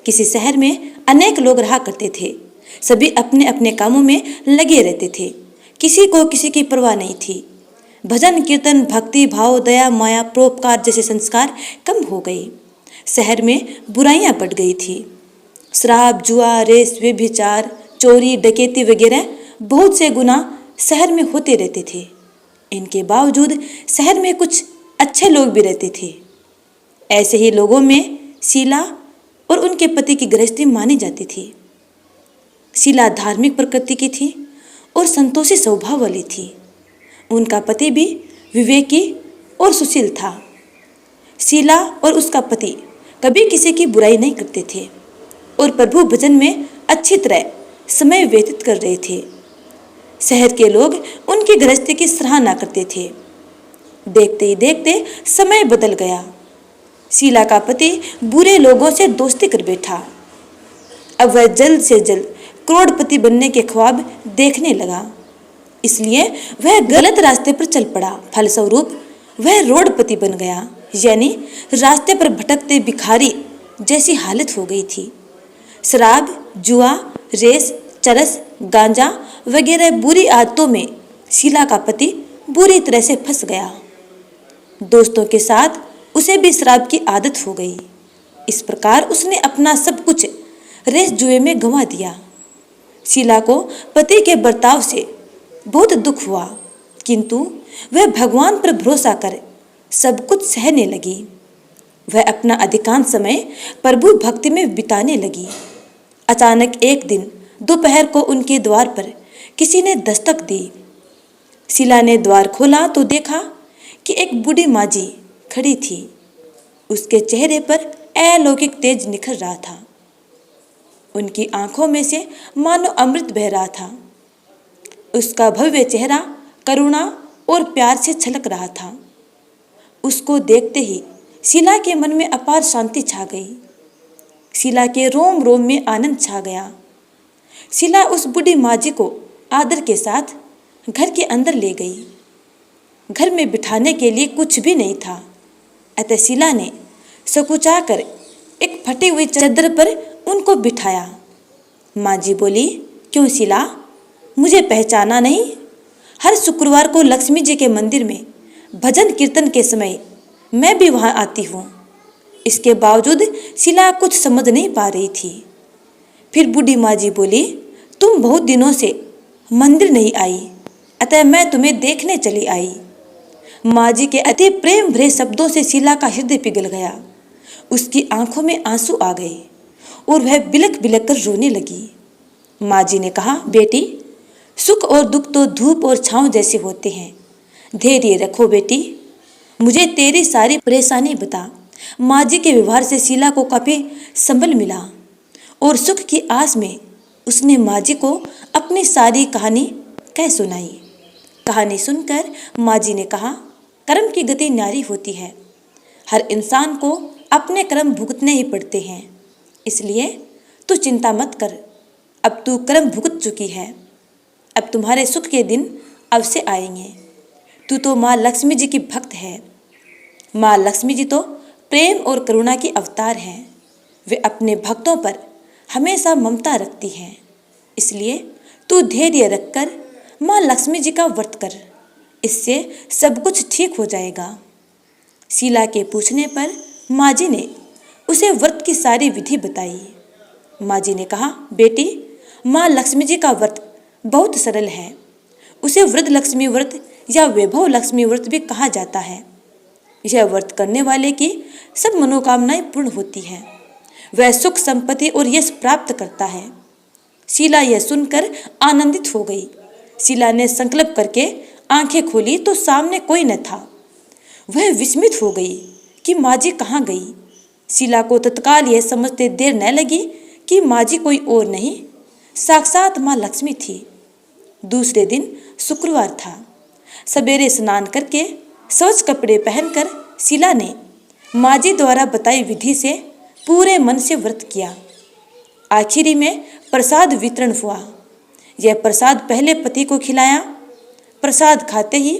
किसी शहर में अनेक लोग रहा करते थे। सभी अपने अपने कामों में लगे रहते थे। किसी को किसी की परवाह नहीं थी। भजन कीर्तन, भक्ति भाव, दया माया, परोपकार जैसे संस्कार कम हो गए। शहर में बुराइयां बढ़ गई थी। शराब, जुआ, रेस, व्यभिचार, चोरी, डकैती वगैरह बहुत से गुनाह शहर में होते रहते थे। इनके बावजूद शहर में कुछ अच्छे लोग भी रहते थे। ऐसे ही लोगों में शीला और उनके पति की गृहस्थी मानी जाती थी। शीला धार्मिक प्रकृति की थी और संतोषी स्वभाव वाली थी। उनका पति भी विवेकी और सुशील था। शीला और उसका पति कभी किसी की बुराई नहीं करते थे और प्रभु भजन में अच्छी तरह समय व्यतीत कर रहे थे। शहर के लोग उनकी गृहस्थी की सराहना करते थे। देखते ही देखते समय बदल गया। शीला का पति बुरे लोगों से दोस्ती कर बैठा। अब वह जल्द से जल्द करोड़पति बनने के ख्वाब देखने लगा, इसलिए वह गलत रास्ते पर चल पड़ा। फलस्वरूप वह रोडपति बन गया, यानी रास्ते पर भटकते भिखारी जैसी हालत हो गई थी। शराब, जुआ, रेस, चरस, गांजा वगैरह बुरी आदतों में शीला का पति बुरी तरह से फंस गया। दोस्तों के साथ उसे भी शराब की आदत हो गई। इस प्रकार उसने अपना सब कुछ रेस जुए में गंवा दिया। शीला को पति के बर्ताव से बहुत दुख हुआ, किंतु वह भगवान पर भरोसा कर सब कुछ सहने लगी। वह अपना अधिकांश समय प्रभु भक्ति में बिताने लगी। अचानक एक दिन दोपहर को उनके द्वार पर किसी ने दस्तक दी। शीला ने द्वार खोला तो देखा कि एक बूढ़ी माजी खड़ी थी। उसके चेहरे पर अलौकिक तेज निखर रहा था। उनकी आंखों में से मानो अमृत बह रहा था। उसका भव्य चेहरा करुणा और प्यार से छलक रहा था। उसको देखते ही शीला के मन में अपार शांति छा गई। शीला के रोम रोम में आनंद छा गया। शीला उस बूढ़ी माजी को आदर के साथ घर के अंदर ले गई। घर में बिठाने के लिए कुछ भी नहीं था, अतः शीला ने सकुचाकर एक फटी हुई चादर पर उनको बिठाया। माजी बोली, क्यों शीला, मुझे पहचाना नहीं? हर शुक्रवार को लक्ष्मी जी के मंदिर में भजन कीर्तन के समय मैं भी वहां आती हूँ। इसके बावजूद शीला कुछ समझ नहीं पा रही थी। फिर बूढ़ी माजी बोली, तुम बहुत दिनों से मंदिर नहीं आई, अतः मैं तुम्हें देखने चली आई। माजी के अति प्रेम भरे शब्दों से शीला का हृदय पिघल गया। उसकी आंखों में आंसू आ गए और वह बिलख बिलख कर रोने लगी। माजी ने कहा, बेटी, सुख और दुख तो धूप और छांव जैसे होते हैं। धैर्य रखो बेटी, मुझे तेरी सारी परेशानी बता। माजी के व्यवहार से शीला को काफी संबल मिला और सुख की आस में उसने माजी को अपनी सारी कहानी कह सुनाई। कहानी सुनकर माजी ने कहा, कर्म की गति न्यारी होती है। हर इंसान को अपने कर्म भुगतने ही पड़ते हैं, इसलिए तू चिंता मत कर। अब तू कर्म भुगत चुकी है, अब तुम्हारे सुख के दिन अवश्य आएंगे। तू तो माँ लक्ष्मी जी की भक्त है। माँ लक्ष्मी जी तो प्रेम और करुणा की अवतार हैं। वे अपने भक्तों पर हमेशा ममता रखती हैं, इसलिए तू धैर्य रखकर माँ लक्ष्मी जी का व्रत कर, इससे सब कुछ ठीक हो जाएगा। शीला के पूछने पर माजी ने उसे व्रत की सारी विधि बताई। माजी ने कहा, बेटी, माँ लक्ष्मी जी का व्रत बहुत सरल है। उसे वृद्ध लक्ष्मी व्रत या वैभव लक्ष्मी व्रत भी कहा जाता है। यह व्रत करने वाले की सब मनोकामनाएं पूर्ण होती हैं। वह सुख, संपत्ति और यश प्राप्त करता है। शीला यह सुनकर आनंदित हो गई। शीला ने संकल्प करके आंखें खोली तो सामने कोई न था। वह विस्मित हो गई कि माजी कहाँ गई। शीला को तत्काल यह समझते देर न लगी कि माजी कोई और नहीं, साक्षात माँ लक्ष्मी थी। दूसरे दिन शुक्रवार था। सवेरे स्नान करके स्वच्छ कपड़े पहनकर शीला ने माजी द्वारा बताई विधि से पूरे मन से व्रत किया। आखिरी में प्रसाद वितरण हुआ। यह प्रसाद पहले पति को खिलाया। प्रसाद खाते ही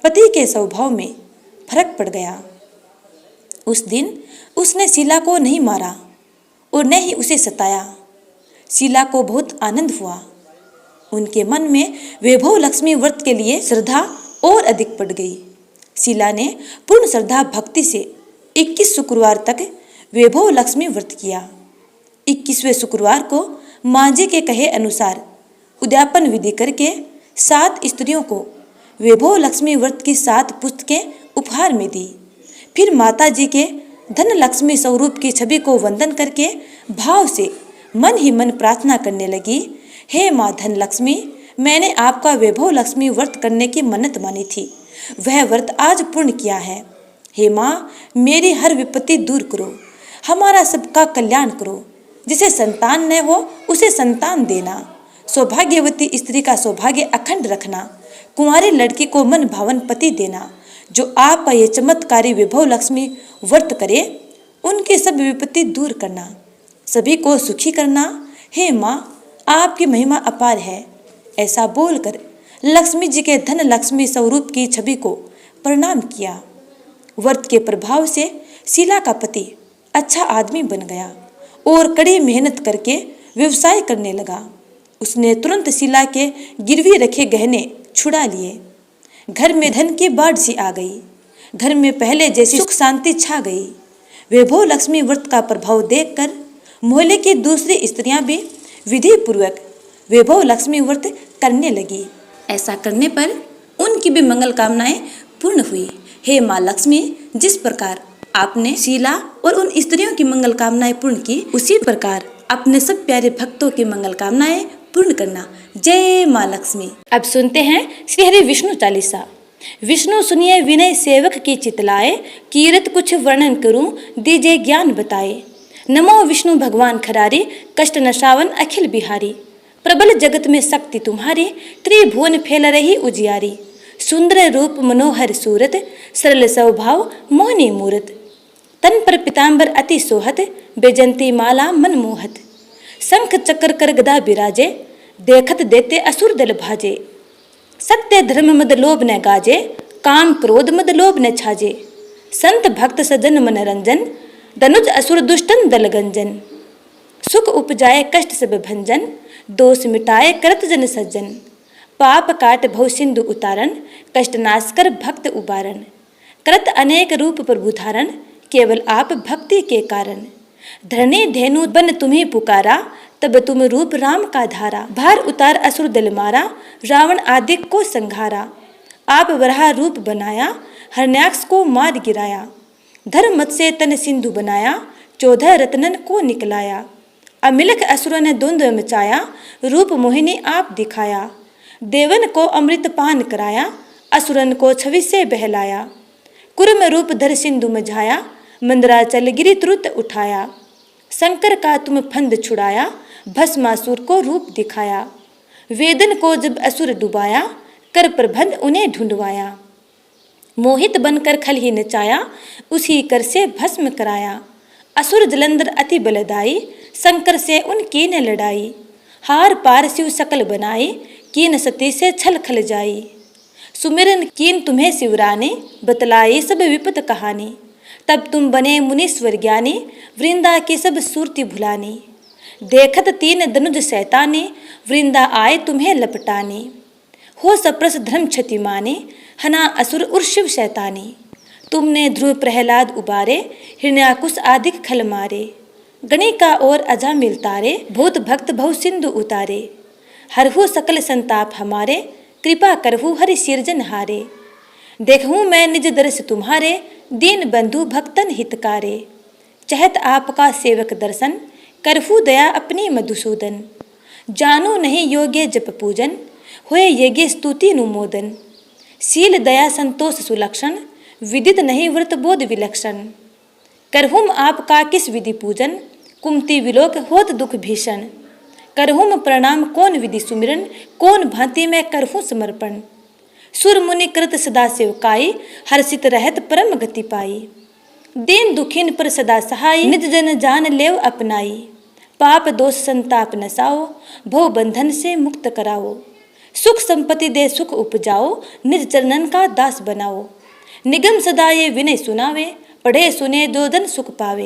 पति के स्वभाव में फर्क पड़ गया। उस दिन उसने शीला को नहीं मारा और न ही उसे सताया। शीला को बहुत आनंद हुआ। उनके मन में वैभव लक्ष्मी व्रत के लिए श्रद्धा और अधिक बढ़ गई। शीला ने पूर्ण श्रद्धा भक्ति से 21 शुक्रवार तक वैभव लक्ष्मी व्रत किया। 21वें शुक्रवार को मांझी के कहे अनुसार उद्यापन विधि करके 7 स्त्रियों को वैभव लक्ष्मी व्रत की 7 पुस्तकें उपहार में दी। फिर माता जी के धन लक्ष्मी स्वरूप की छवि को वंदन करके भाव से मन ही मन प्रार्थना करने लगी, हे माँ धन लक्ष्मी, मैंने आपका वैभव लक्ष्मी व्रत करने की मन्नत मानी थी, वह व्रत आज पूर्ण किया है। हे माँ, मेरी हर विपत्ति दूर करो, हमारा सबका कल्याण करो। जिसे संतान न हो उसे संतान देना, सौभाग्यवती स्त्री का सौभाग्य अखंड रखना, कुंवारी लड़की को मन भावन पति देना। जो आपका ये चमत्कारी वैभव लक्ष्मी व्रत करे उनकी सब विपत्ति दूर करना, सभी को सुखी करना। हे माँ, आपकी महिमा अपार है। ऐसा बोलकर लक्ष्मी जी के धन लक्ष्मी स्वरूप की छवि को प्रणाम किया। व्रत के प्रभाव से शीला का पति अच्छा आदमी बन गया और कड़ी मेहनत करके व्यवसाय करने लगा। उसने तुरंत शीला के गिरवी रखे गहने छुड़ा लिए। घर में धन की बाढ़ सी आ गई। घर में पहले जैसी सुख शांति छा गई। वैभव लक्ष्मी व्रत का प्रभाव देखकर मोहल्ले की दूसरी स्त्रियां भी विधि पूर्वक वैभव लक्ष्मी व्रत करने लगी। ऐसा करने पर उनकी भी मंगल कामनाएं पूर्ण हुई। हे माँ लक्ष्मी, जिस प्रकार आपने शीला और उन स्त्रियों की मंगल कामनाएं पूर्ण की, उसी प्रकार अपने सब प्यारे भक्तों की मंगल कामनाएं पूर्ण करना। जय माँ लक्ष्मी। अब सुनते हैं श्री हरि विष्णु चालीसा। विष्णु सुनिए विनय सेवक की चितलाए, कीरत कुछ वर्णन करूं दीजिए ज्ञान बताए। नमो विष्णु भगवान खरारी, कष्ट नशावन अखिल बिहारी। प्रबल जगत में शक्ति तुम्हारी, त्रिभुवन फैल रही उजियारी। सुंदर रूप मनोहर सूरत, सरल स्वभाव मोहनी मूरत। तन पर पीताम्बर अति सोहत, बेजंती माला मन मोहत। शंख चक्र कर गदा बिराजे, देखत देते असुर दल भाजे। सत्य धर्म मद लोभ न गाजे, काम क्रोध मद लोभ न छाजे। संत भक्त सजन मनरंजन, दनुज असुर दुष्टन दल गंजन। सुख उपजाए कष्ट सब भंजन, दोष मिटाए करत जन सज्जन। पाप काट भव सिंधु उतारन, कष्ट नाश कर भक्त उबारन। करत अनेक रूप प्रभु धारण, केवल आप भक्ति के कारण। धरणी धेनु बन तुम्हें पुकारा, तब तुम रूप राम का धारा। भार उतार असुर दल मारा, रावण आदि को संघारा। आप वराह रूप बनाया, हरण्याक्ष को मार गिराया। धर्मत से तन सिंधु बनाया, 14 रत्नन को निकलाया। अमिलख असुरों ने द्वंद्व मचाया, रूप मोहिनी आप दिखाया। देवन को अमृत पान कराया, असुरन को छवि से बहलाया। कुर्म रूप धर सिंधु मझाया, मंदराचल गिरि तुरत उठाया। शंकर का तुम फंद छुड़ाया, भस्मासुर को रूप दिखाया। वेदन को जब असुर डुबाया, कर प्रबंध उन्हें ढूंढवाया। मोहित बनकर खल ही नचाया, उसी कर से भस्म कराया। असुर जलंधर अति बलदाई, शंकर से उनकी न लड़ाई। हार पार शिव सकल बनाई, कीन सती से छल खल जाई। सुमिरन कीन तुम्हें शिवरानी, बतलाई सब विपत कहानी। तब तुम बने मुनीश्वर ज्ञानी, वृंदा की सब सूरती भुलानी। देखत 3 दनुज शैतानी, वृंदा आए तुम्हें लपटानी। हो सप्रस धर्म क्षति माने, हना असुर उर शिव शैतानी। तुमने ध्रुव प्रहलाद उबारे, हिरण्याकुश आदि खल मारे। गणिका और अजा मिलतारे, भूत भक्त भव सिंधु उतारे। हरहु सकल संताप हमारे, कृपा करहु हरि सिरजन हारे। देखूं मैं निज दर्श तुम्हारे, दीन बंधु भक्तन हितकारे। चहत आपका सेवक दर्शन, करहु दया अपनी मधुसूदन। जानो नहीं योग्य जप पूजन, होए यज्ञ स्तुति नुमोदन। शील दया संतोष सुलक्षण, विदित नहीं व्रत बोध विलक्षण। करहुम आपका किस विधि पूजन, कुमति विलोक होत दुख भीषण। करहुम प्रणाम कौन विधि सुमिरन, कौन भांति में करहूँ समर्पण। सुर मुनि कृत सदा सेवकाई, हर्षित रहत परम गति पाई। दीन दुखीन पर सदा सहाय, निज जन जान लेव अपनाई। पाप दोष संताप नसाओ, भव बंधन से मुक्त कराओ। सुख संपत्ति दे सुख उपजाओ, निज चरणन का दास बनाओ। निगम सदा ये विनय सुनावे, पढ़े सुने दो दन सुख पावे।